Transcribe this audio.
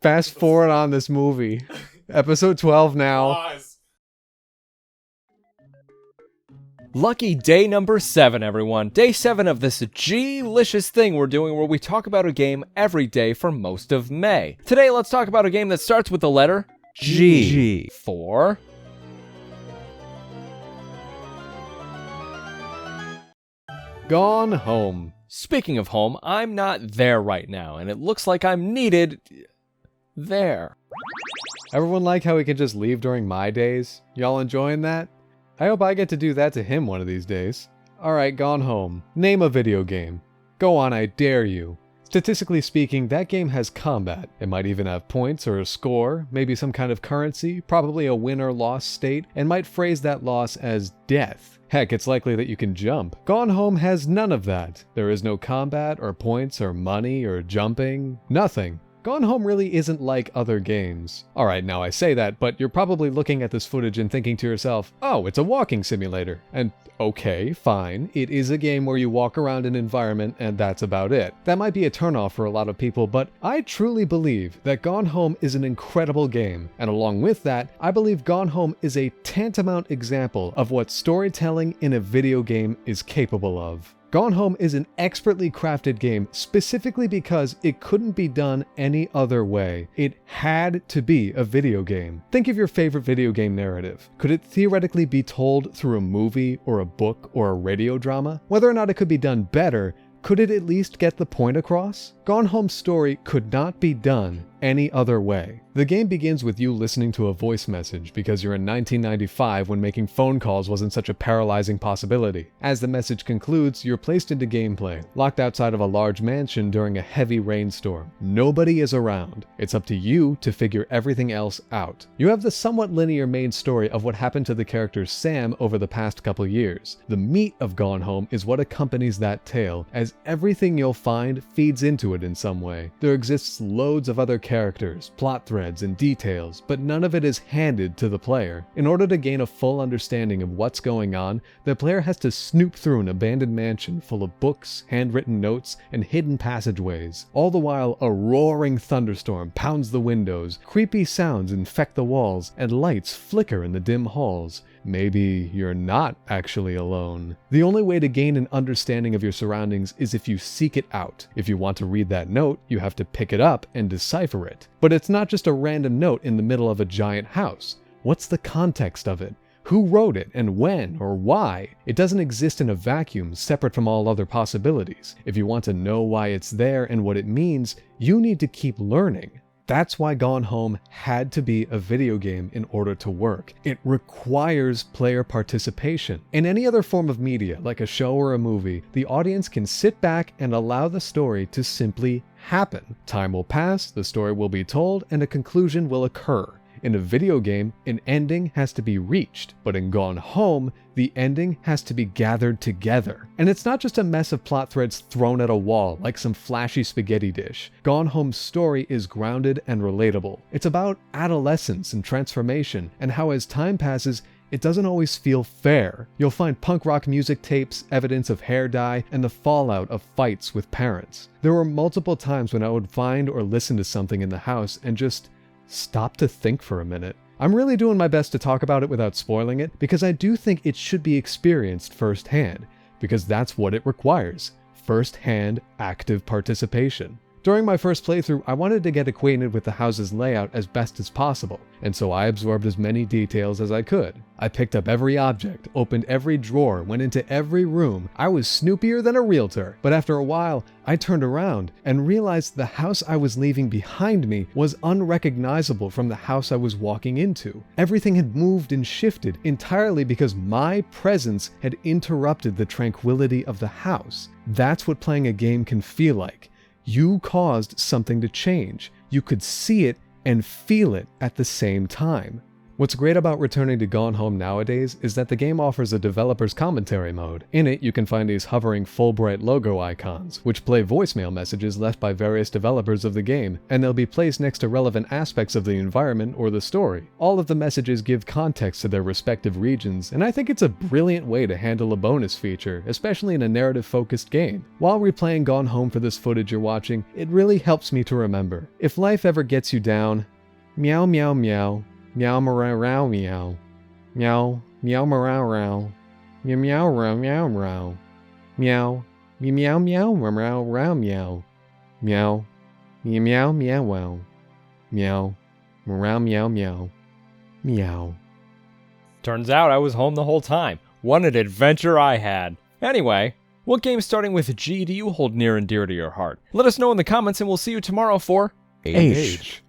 Fast forward on this movie. Episode 12 now. Pause. Lucky day number 7, everyone. Day 7 of this G-licious thing we're doing where we talk about a game every day for most of May. Today, let's talk about a game that starts with the letter G. For Gone Home. Speaking of home, I'm not there right now, and it looks like I'm needed there. Everyone like how he can just leave during my days? Y'all enjoying that? I hope I get to do that to him one of these days. Alright, Gone Home. Name a video game. Go on, I dare you. Statistically speaking, that game has combat. It might even have points or a score, maybe some kind of currency, probably a win or loss state, and might phrase that loss as death. Heck, it's likely that you can jump. Gone Home has none of that. There is no combat or points or money or jumping. Nothing. Gone Home really isn't like other games. Alright, now I say that, but you're probably looking at this footage and thinking to yourself, oh, it's a walking simulator. And okay, fine, it is a game where you walk around an environment and that's about it. That might be a turnoff for a lot of people, but I truly believe that Gone Home is an incredible game. And along with that, I believe Gone Home is a tantamount example of what storytelling in a video game is capable of. Gone Home is an expertly crafted game specifically because it couldn't be done any other way. It had to be a video game. Think of your favorite video game narrative. Could it theoretically be told through a movie or a book or a radio drama? Whether or not it could be done better, could it at least get the point across? Gone Home's story could not be done any other way. The game begins with you listening to a voice message because you're in 1995 when making phone calls wasn't such a paralyzing possibility. As the message concludes, you're placed into gameplay, locked outside of a large mansion during a heavy rainstorm. Nobody is around. It's up to you to figure everything else out. You have the somewhat linear main story of what happened to the character Sam over the past couple years. The meat of Gone Home is what accompanies that tale, as everything you'll find feeds into it in some way. There exists loads of other characters, plot threads, and details, but none of it is handed to the player. In order to gain a full understanding of what's going on, the player has to snoop through an abandoned mansion full of books, handwritten notes, and hidden passageways. All the while, a roaring thunderstorm pounds the windows, creepy sounds infect the walls, and lights flicker in the dim halls. Maybe you're not actually alone. The only way to gain an understanding of your surroundings is if you seek it out. If you want to read that note, you have to pick it up and decipher it. But it's not just a random note in the middle of a giant house. What's the context of it? Who wrote it and when or why? It doesn't exist in a vacuum separate from all other possibilities. If you want to know why it's there and what it means, you need to keep learning. That's why Gone Home had to be a video game in order to work. It requires player participation. In any other form of media, like a show or a movie, the audience can sit back and allow the story to simply happen. Time will pass, the story will be told, and a conclusion will occur. In a video game, an ending has to be reached, but in Gone Home, the ending has to be gathered together. And it's not just a mess of plot threads thrown at a wall like some flashy spaghetti dish. Gone Home's story is grounded and relatable. It's about adolescence and transformation, and how as time passes, it doesn't always feel fair. You'll find punk rock music tapes, evidence of hair dye, and the fallout of fights with parents. There were multiple times when I would find or listen to something in the house and just stop to think for a minute. I'm really doing my best to talk about it without spoiling it, because I do think it should be experienced firsthand, because that's what it requires. First-hand, active participation. During my first playthrough, I wanted to get acquainted with the house's layout as best as possible, and so I absorbed as many details as I could. I picked up every object, opened every drawer, went into every room. I was snoopier than a realtor. But after a while, I turned around and realized the house I was leaving behind me was unrecognizable from the house I was walking into. Everything had moved and shifted entirely because my presence had interrupted the tranquility of the house. That's what playing a game can feel like. You caused something to change. You could see it and feel it at the same time. What's great about returning to Gone Home nowadays is that the game offers a developer's commentary mode. In it, you can find these hovering Fulbright logo icons, which play voicemail messages left by various developers of the game, and they'll be placed next to relevant aspects of the environment or the story. All of the messages give context to their respective regions, and I think it's a brilliant way to handle a bonus feature, especially in a narrative-focused game. While replaying Gone Home for this footage you're watching, it really helps me to remember. If life ever gets you down, meow meow meow, meow meow meow meow, meow meow meow meow, meow meow meow meow meow, meow meow meow meow meow meow, meow meow meow wow, meow meow meow meow, meow. Turns out I was home the whole time. What an adventure I had. Anyway, what game starting with G do you hold near and dear to your heart? Let us know in the comments and we'll see you tomorrow for Age.